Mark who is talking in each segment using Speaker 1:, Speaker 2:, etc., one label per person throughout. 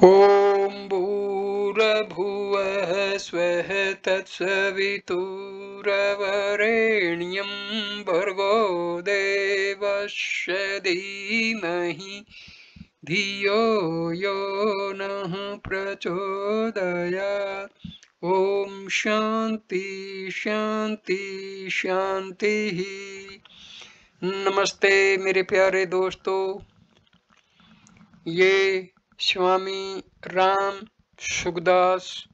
Speaker 1: ॐ भूर्भुवः स्वः तत्सवितुर्वरेण्यं भर्गो देवस्य धीमहि धियो यो नः प्रचोदयात्। ओम शांति शांति शांति। नमस्ते मेरे प्यारे दोस्तों, ये स्वामी राम सुखदास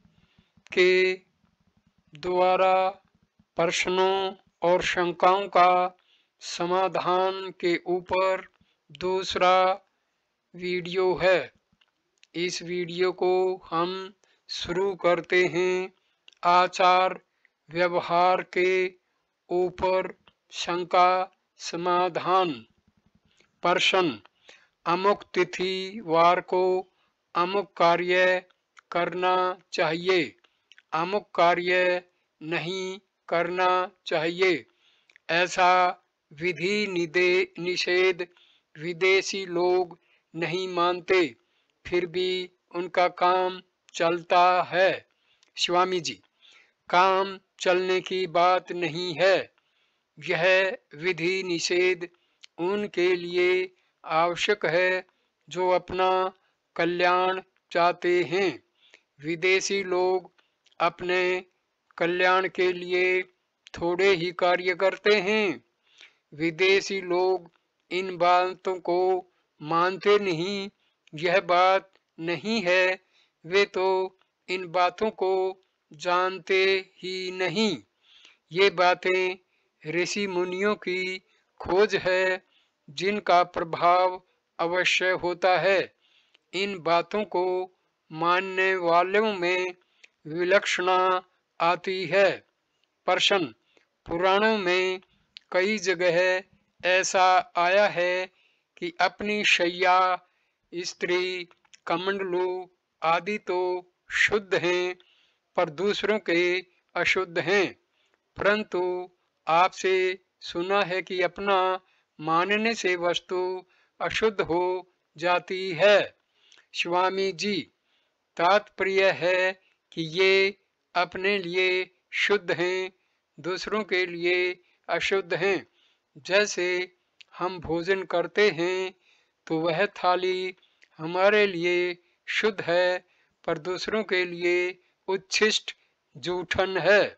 Speaker 1: के द्वारा प्रश्नों और शंकाओं का समाधान के ऊपर दूसरा वीडियो है। इस वीडियो को हम शुरू करते हैं आचार व्यवहार के ऊपर शंका समाधान। प्रश्न: अमुक तिथि वार को अमुक कार्य करना चाहिए, अमुक कार्य नहीं करना चाहिए, ऐसा विधि निषेध विदेशी लोग नहीं मानते, फिर भी उनका काम चलता है। स्वामी जी, काम चलने की बात नहीं है, यह विधि निषेध उनके लिए आवश्यक है जो अपना कल्याण चाहते हैं। विदेशी लोग अपने कल्याण के लिए थोड़े ही कार्य करते हैं। विदेशी लोग इन बातों को मानते नहीं, यह बात नहीं है, वे तो इन बातों को जानते ही नहीं। ये बातें ऋषि मुनियों की खोज है, जिनका प्रभाव अवश्य होता है। इन बातों को मानने वालों में विलक्षणता आती है। प्रश्न: पुराणों में कई जगह ऐसा आया है कि अपनी शैया, स्त्री, कमंडलू आदि तो शुद्ध हैं, पर दूसरों के अशुद्ध हैं। परंतु आपसे सुना है कि अपना मानने से वस्तु अशुद्ध हो जाती है। स्वामी जी, तात्पर्य है कि ये अपने लिए शुद्ध हैं, दूसरों के लिए अशुद्ध हैं। जैसे हम भोजन करते हैं तो वह थाली हमारे लिए शुद्ध है, पर दूसरों के लिए उच्छिष्ट जूठन है।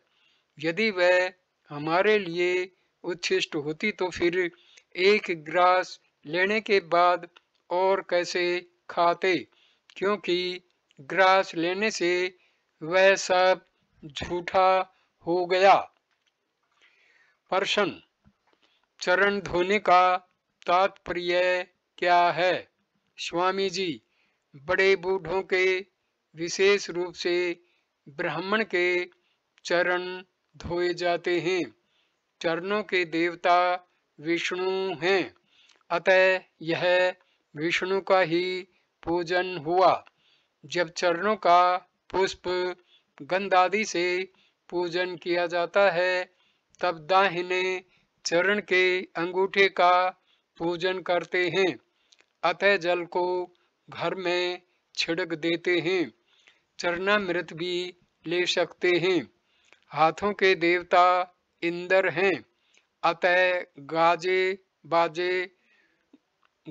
Speaker 1: यदि वह हमारे लिए उच्छिष्ट होती तो फिर एक गिलास लेने के बाद और कैसे खाते, क्योंकि गिलास लेने से वह सब झूठा हो गया। प्रश्न: चरण धोने का तात्पर्य क्या है? स्वामी जी, बड़े बूढ़ों के, विशेष रूप से ब्राह्मण के चरण धोए जाते हैं। चरणों के देवता विष्णु हैं, अतः यह विष्णु का ही पूजन हुआ। जब चरणों का पुष्प गंध आदि से पूजन किया जाता है, तब दाहिने चरण के अंगूठे का पूजन करते हैं, अतः जल को घर में छिड़क देते हैं। चरणामृत भी ले सकते हैं। हाथों के देवता इंद्र हैं, अतः गाजे बाजे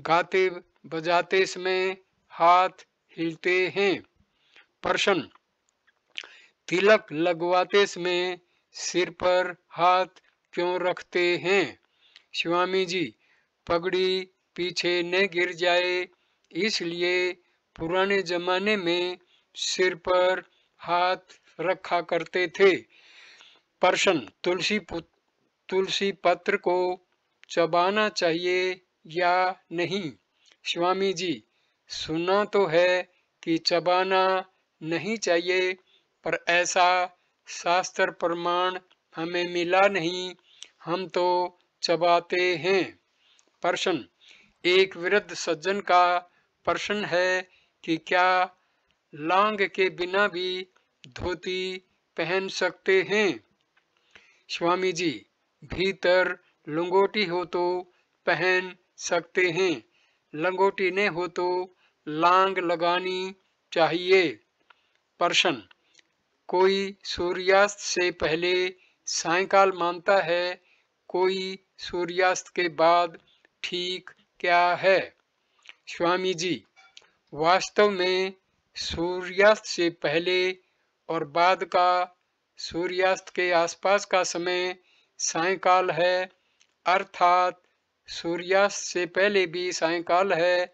Speaker 1: गाते बजाते समय हाथ हिलते हैं। प्रश्न: तिलक लगवाते समय सिर पर हाथ क्यों रखते हैं? स्वामी जी, पगड़ी पीछे न गिर जाए, इसलिए पुराने जमाने में सिर पर हाथ रखा करते थे। प्रश्न: तुलसी पत्र को चबाना चाहिए या नहीं? स्वामी जी, सुना तो है कि चबाना नहीं चाहिए, पर ऐसा शास्त्र प्रमाण हमें मिला नहीं, हम तो चबाते हैं। प्रश्न: एक वृद्ध सज्जन का प्रश्न है कि क्या लांग के बिना भी धोती पहन सकते हैं? स्वामी जी, भीतर लंगोटी हो तो पहन सकते हैं, लंगोटी न हो तो लांग लगानी चाहिए। प्रश्न, कोई सूर्यास्त से पहले सायंकाल मानता है, कोई सूर्यास्त के बाद। ठीक क्या है? स्वामी जी, वास्तव में सूर्यास्त से पहले और बाद का, सूर्यास्त के आसपास का समय सायंकाल है, अर्थात सूर्यास्त से पहले भी सायंकाल है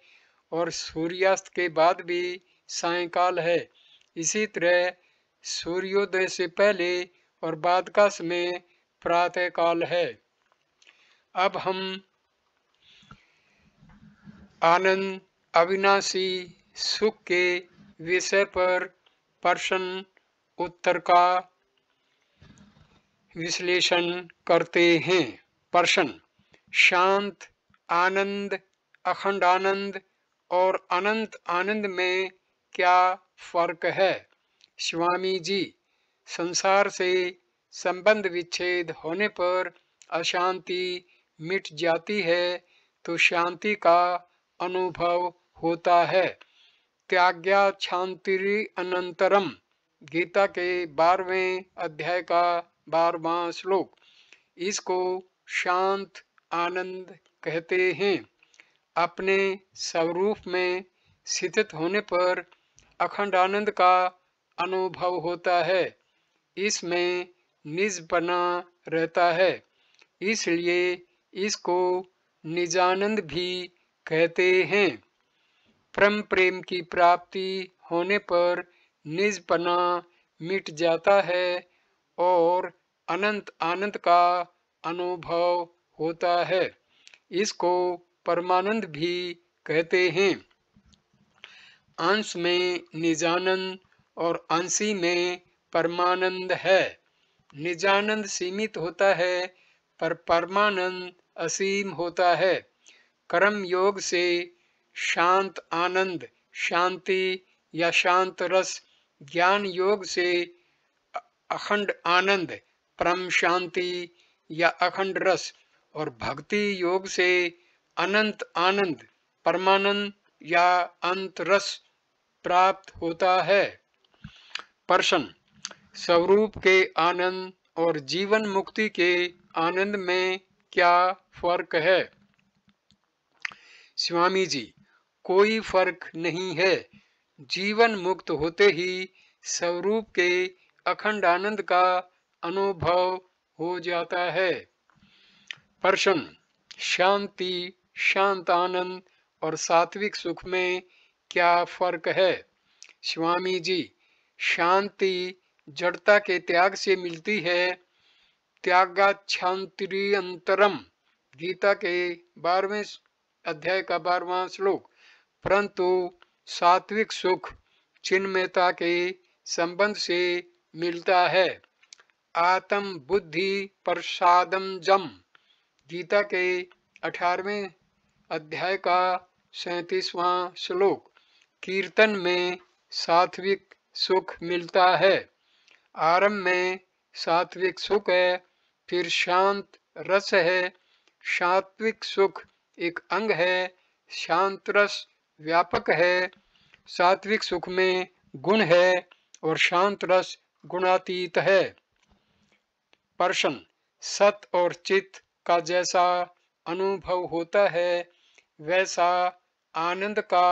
Speaker 1: और सूर्यास्त के बाद भी सायंकाल है। इसी तरह सूर्योदय से पहले और बाद का समय प्रातः काल है। अब हम आनंद अविनाशी सुख के विषय पर प्रश्न उत्तर का विश्लेषण करते हैं। प्रश्न, शांत आनंद, अखंड आनंद और अनंत आनंद में क्या फर्क है? स्वामी जी, संसार से संबंध विच्छेद होने पर अशांति मिट जाती है तो शांति का अनुभव होता है। त्याज्ञा शांतिरि अनंतरम, गीता के 12वें अध्याय का 12वां श्लोक। इसको शांत आनंद कहते हैं। अपने स्वरूप में स्थित होने पर अखंड आनंद का अनुभव होता है। इसमें निजपना रहता है, इसलिए इसको निजानंद भी कहते हैं। परम प्रेम की प्राप्ति होने पर निजपना मिट जाता है और अनंत आनंद का अनुभव होता है। इसको परमानंद भी कहते हैं। अंश में निजानंद और अंशी में परमानंद है। निजानंद सीमित होता है पर परमानंद असीम होता है। कर्म योग से शांत आनंद, शांति या शांत रस, ज्ञान योग से अखंड आनंद, परम शांति या अखंड रस और भक्ति योग से अनंत आनंद, परमानंद या अंत रस प्राप्त होता है। प्रश्न, स्वरूप के आनंद और जीवन मुक्ति के आनंद में क्या फर्क है? स्वामी जी, कोई फर्क नहीं है। जीवन मुक्त होते ही स्वरूप के अखंड आनंद का अनुभव हो जाता है। प्रश्न, शांति, शांत आनंद और सात्विक सुख में क्या फर्क है? स्वामी जी, शांति जड़ता के त्याग से मिलती है। त्यागात् शांतिरि अंतरम, गीता के 12वें अध्याय का 12वां श्लोक। परंतु सात्विक सुख चिन्मयता के संबंध से मिलता है। आत्म बुद्धि प्रसादम जम, गीता के 18वें अध्याय का 37वां श्लोक। कीर्तन में सात्विक सुख मिलता है। आरंभ में सात्विक सुख है, फिर शांत रस है। सात्विक सुख एक अंग है, शांत रस व्यापक है। सात्विक सुख में गुण है और शांत रस गुणातीत है। प्रश्न, सत और चित का जैसा अनुभव होता है वैसा आनंद का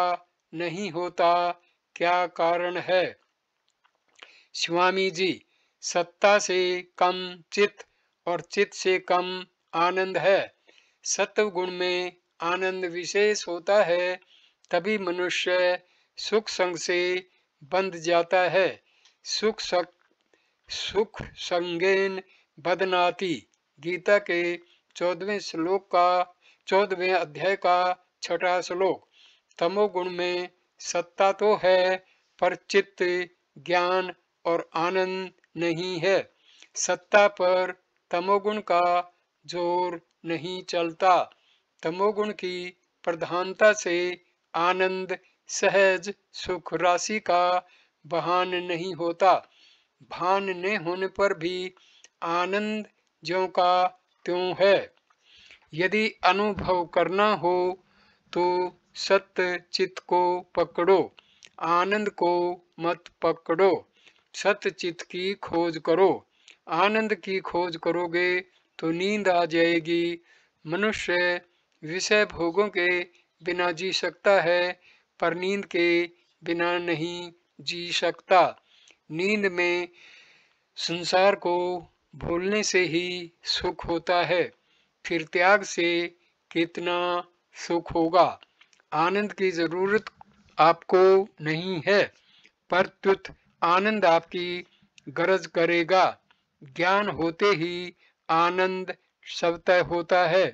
Speaker 1: नहीं होता, क्या कारण है? स्वामी जी, सत्ता से कम चित और चित से कम आनंद है। सत्व गुण में आनंद विशेष होता है, तभी मनुष्य सुख संग से बंध जाता है। सुख संगेन बदनाति, गीता के 14वें श्लोक का 14वें अध्याय का 6वां श्लोक। तमोगुण में सत्ता तो है पर चित्त, ज्ञान और आनंद नहीं है। सत्ता पर तमोगुण का जोर नहीं चलता। तमोगुण की प्रधानता से आनंद सहज सुख राशि का भान नहीं होता। भान न होने पर भी आनंद ज्यों का त्यों है। यदि अनुभव करना हो तो सत्य चित्त को पकड़ो। आनंद को मत पकड़ो, सत्यचित की खोज करो। आनंद की खोज करोगे तो नींद आ जाएगी। मनुष्य विषय भोगों के बिना जी सकता है, पर नींद के बिना नहीं जी सकता। नींद में संसार को भूलने से ही सुख होता है, फिर त्याग से कितना सुख होगा। आनंद की जरूरत आपको नहीं है, प्रत्युत आनंद आपकी गरज करेगा। ज्ञान होते ही आनंद स्वतः होता है।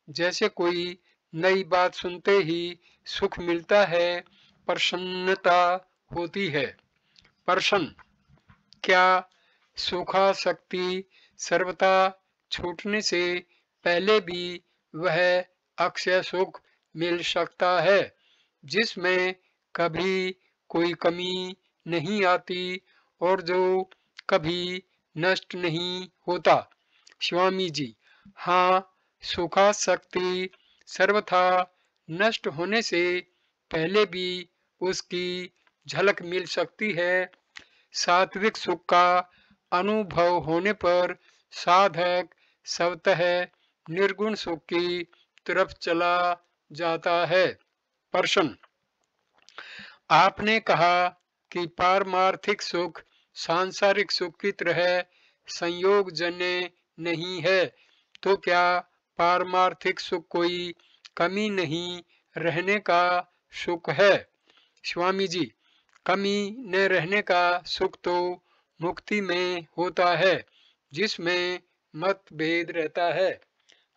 Speaker 1: जैसे कोई नई बात सुनते ही सुख मिलता है, प्रसन्नता होती है। प्रश्न, क्या सुखासक्ति सर्वथा छूटने से पहले भी वह अक्षय सुख मिल सकता है, जिसमें कभी कोई कमी नहीं आती और जो कभी नष्ट नहीं होता? स्वामी जी, हाँ, सुखासक्ति सर्वथा नष्ट होने से पहले भी उसकी झलक मिल सकती है। सात्विक सुख का अनुभव होने पर साधक स्वतः निर्गुण सुख की तरफ चला जाता है। प्रश्न, आपने कहा कि पारमार्थिक सुख सांसारिक सुख की तरह संयोगजन्य नहीं है, तो क्या पारमार्थिक सुख कोई कमी नहीं रहने का सुख है? स्वामी जी, कमी न रहने का सुख तो मुक्ति में होता है, जिसमें मतभेद रहता है।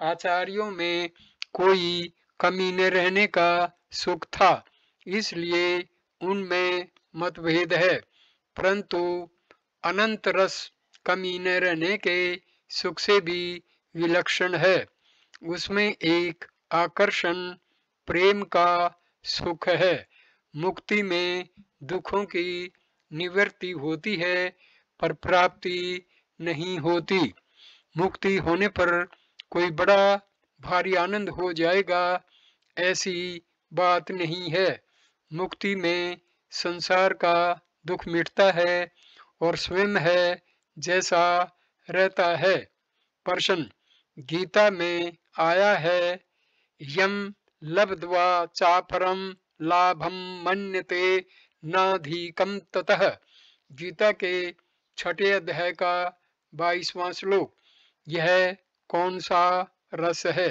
Speaker 1: आचार्यों में कोई कमी न रहने का सुख था, इसलिए उनमें मतभेद है, परंतु अनंत रस कमी न रहने के सुख से भी विलक्षण है। उसमें एक आकर्षण प्रेम का सुख है। मुक्ति में दुखों की निवृत्ति होती है, पर प्राप्ति नहीं होती। मुक्ति होने पर कोई बड़ा भारी आनंद हो जाएगा, ऐसी बात नहीं है। मुक्ति में संसार का दुख मिटता है और स्वयं है जैसा रहता है। प्रश्न, गीता में आया है, यम लब्ध्वा चापरम लाभम मन्यते नाधिकम ततः। गीता के 6 अध्याय का 22वां श्लोक। यह कौन सा रस है?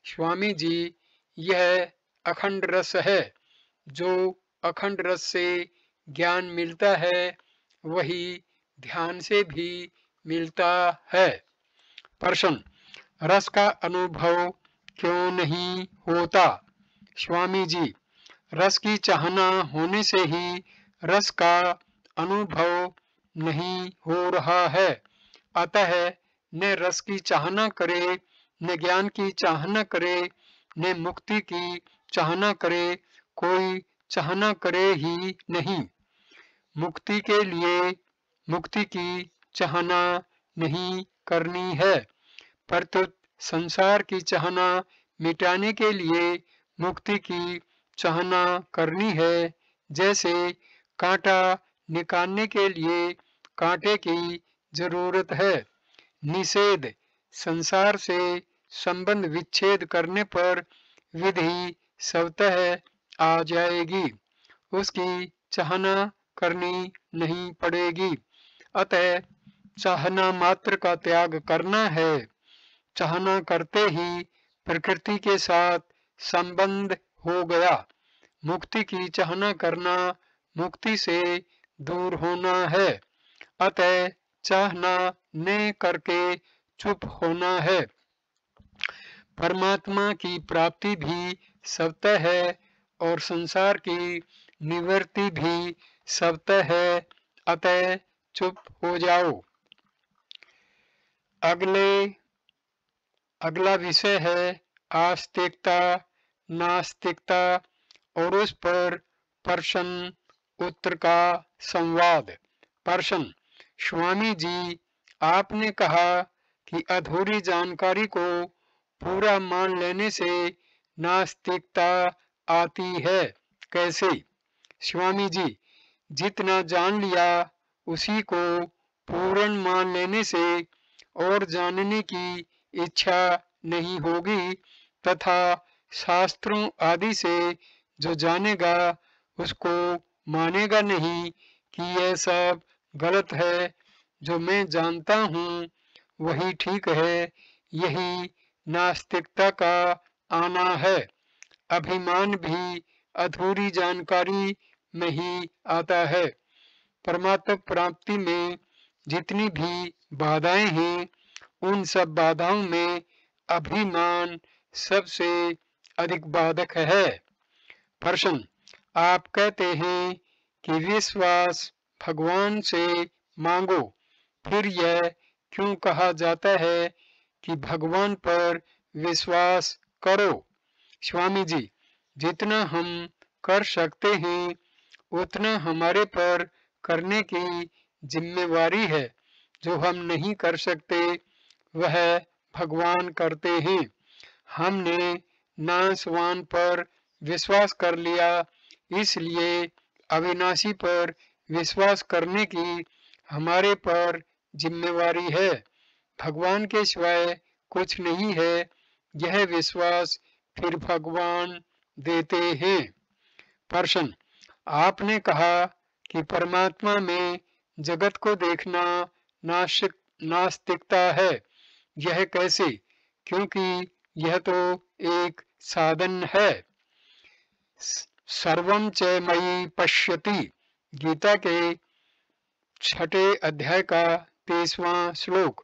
Speaker 1: स्वामी जी, यह अखंड रस है। जो अखंड रस से ज्ञान मिलता है, वही ध्यान से भी मिलता है। प्रश्न, रस का अनुभव क्यों नहीं होता? स्वामी जी, रस की चाहना होने से ही रस का अनुभव नहीं हो रहा है। अतः न रस की चाहना करे, न ज्ञान की चाहना करे, न मुक्ति की चाहना करे, कोई चाहना करे ही नहीं। मुक्ति के लिए मुक्ति की चाहना नहीं करनी है, प्रत्युत संसार की चाहना मिटाने के लिए मुक्ति की चाहना करनी है। जैसे कांटा निकालने के लिए कांटे की जरूरत है। निषेध, संसार से संबंध विच्छेद करने पर विधि स्वतः आ जाएगी, उसकी चाहना करनी नहीं पड़ेगी। अतः चाहना मात्र का त्याग करना है। चाहना करते ही प्रकृति के साथ संबंध हो गया। मुक्ति की चाहना करना मुक्ति से दूर होना है। अतः चाहना न करके चुप होना है। परमात्मा की प्राप्ति भी स्वतः है और संसार की निवृत्ति भी स्वतः है। अतः चुप हो जाओ। अगला विषय है आस्तिकता नास्तिकता और उस पर प्रश्न उत्तर का संवाद। प्रश्न, स्वामी जी, आपने कहा कि अधूरी जानकारी को पूरा मान लेने से नास्तिकता आती है, कैसे? स्वामी जी, जितना जान लिया उसी को पूर्ण मान लेने से और जानने की इच्छा नहीं होगी तथा शास्त्रों आदि से जो जानेगा उसको मानेगा नहीं कि यह सब गलत है। जो मैं जानता हूँ वही ठीक है। यही नास्तिकता का आना है। अभिमान भी अधूरी जानकारी में ही आता है। परमात्मा प्राप्ति में जितनी भी बाधाएं हैं उन सब बाधाओं में अभिमान सबसे अधिक बाधक है। प्रश्न, आप कहते हैं कि विश्वास भगवान से मांगो, फिर यह क्यों कहा जाता है कि भगवान पर विश्वास करो? स्वामी जी, जितना हम कर सकते हैं उतना हमारे पर करने की जिम्मेवारी है। जो हम नहीं कर सकते वह भगवान करते हैं। हमने नासवान पर विश्वास कर लिया, इसलिए अविनाशी पर विश्वास करने की हमारे पर जिम्मेवारी है। भगवान के सिवाय कुछ नहीं है। यह विश्वास फिर भगवान देते हैं। प्रश्न, आपने कहा कि परमात्मा में जगत को देखना नास्तिकता है। यह कैसे? क्योंकि यह तो एक साधन है। सर्वं च मयि पश्यति, गीता के 6 अध्याय का 23वां श्लोक।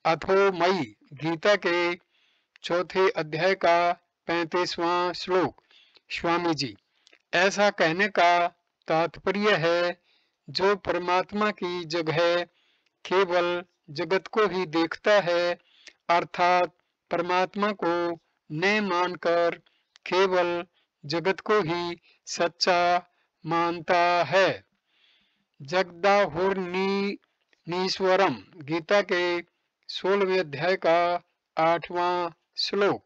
Speaker 1: अथो मयि, गीता के 4 अध्याय का 35वां श्लोक। स्वामी जी, ऐसा कहने का तात्पर्य है जो परमात्मा की जगह केवल जगत को ही देखता है, अर्थात परमात्मा को न मानकर केवल जगत को ही सच्चा मानता है। जगदाहुर्नीश्वरम, गीता के 16वें अध्याय का 8वां श्लोक।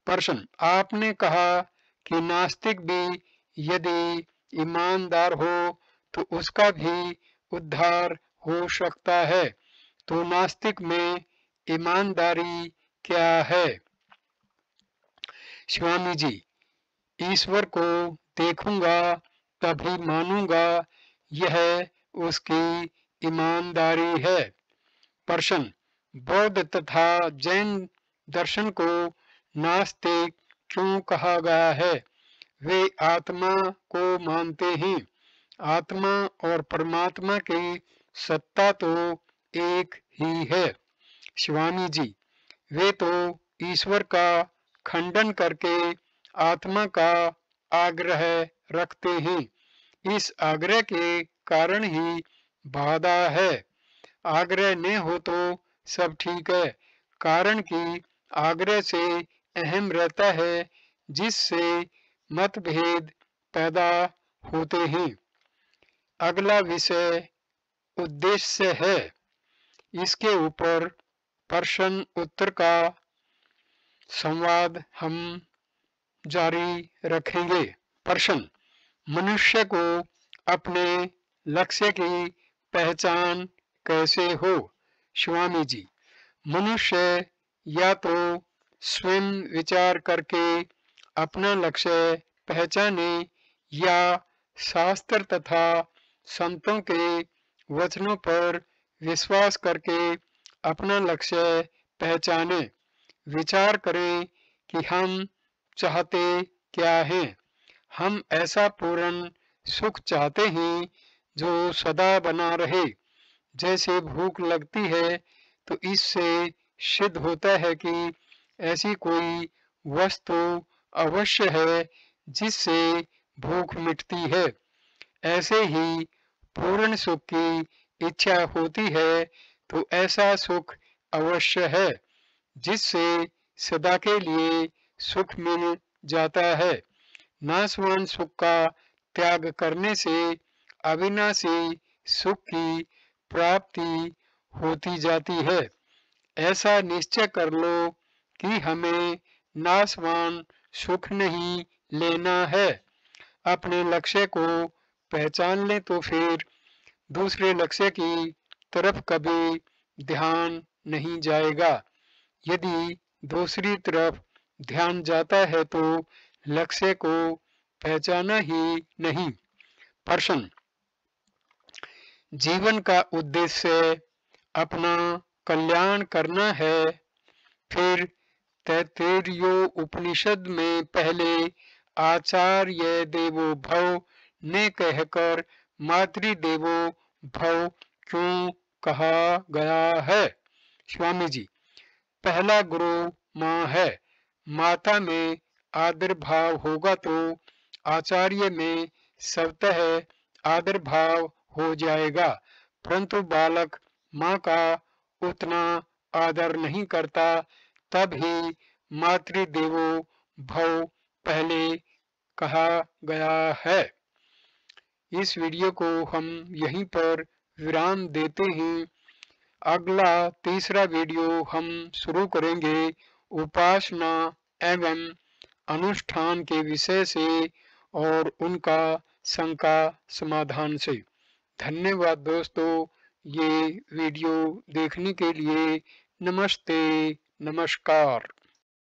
Speaker 1: प्रश्न, आपने कहा कि नास्तिक भी यदि ईमानदार हो तो उसका भी उद्धार हो सकता है। तो नास्तिक में ईमानदारी क्या है? स्वामी जी, ईश्वर को देखूंगा तभी मानूंगा, यह उसकी ईमानदारी है। प्रश्न, बौद्ध तथा जैन दर्शन को नास्तिक क्यों कहा गया है? वे आत्मा को मानते हैं। आत्मा और परमात्मा की सत्ता तो एक ही है। स्वामी जी, वे तो ईश्वर का खंडन करके आत्मा का आग्रह रखते हैं। इस आग्रह के कारण ही बाधा है। आग्रह न हो तो सब ठीक है, कारण कि आग्रह से अहम रहता है, जिससे मतभेद पैदा होते हैं। अगला विषय उद्देश्य है। इसके ऊपर प्रश्न उत्तर का संवाद हम जारी रखेंगे। प्रश्न, मनुष्य को अपने लक्ष्य की पहचान कैसे हो? स्वामी जी, मनुष्य या तो स्वयं विचार करके अपना लक्ष्य पहचाने या शास्त्र तथा संतों के वचनों पर विश्वास करके अपना लक्ष्य पहचाने। विचार करें कि हम चाहते क्या हैं। हम ऐसा पूर्ण सुख चाहते हैं जो सदा बना रहे। जैसे भूख लगती है तो इससे सिद्ध होता है कि ऐसी कोई वस्तु अवश्य है जिससे भूख मिटती है। ऐसे ही पूर्ण सुख की इच्छा होती है तो ऐसा सुख अवश्य है जिससे सदा के लिए सुख मिल जाता है। नाशवान सुख का त्याग करने से अविनाशी सुख की प्राप्ति होती जाती है। ऐसा निश्चय कर लो कि हमें नाशवान सुख नहीं लेना है। अपने लक्ष्य को पहचान लें तो फिर दूसरे लक्ष्य की तरफ कभी ध्यान नहीं जाएगा। यदि दूसरी तरफ ध्यान जाता है तो लक्ष्य को पहचाना ही नहीं। प्रश्न, जीवन का उद्देश्य अपना कल्याण करना है। फिर तैत्तिरीय उपनिषद में पहले आचार्य देवो भव ने कहकर मातृदेवो भव क्यों कहा गया है? स्वामी जी, पहला गुरु माँ है। माता में आदर भाव होगा तो आचार्य में स्वतः आदर भाव हो जाएगा, परंतु बालक माँ का उतना आदर नहीं करता, तब ही मातृदेवो भव पहले कहा गया है। इस वीडियो को हम यहीं पर विराम देते हैं। अगला तीसरा वीडियो हम शुरू करेंगे उपासना एवं अनुष्ठान के विषय से और उनका शंका समाधान से। धन्यवाद दोस्तों, ये वीडियो देखने के लिए। नमस्ते, नमस्कार।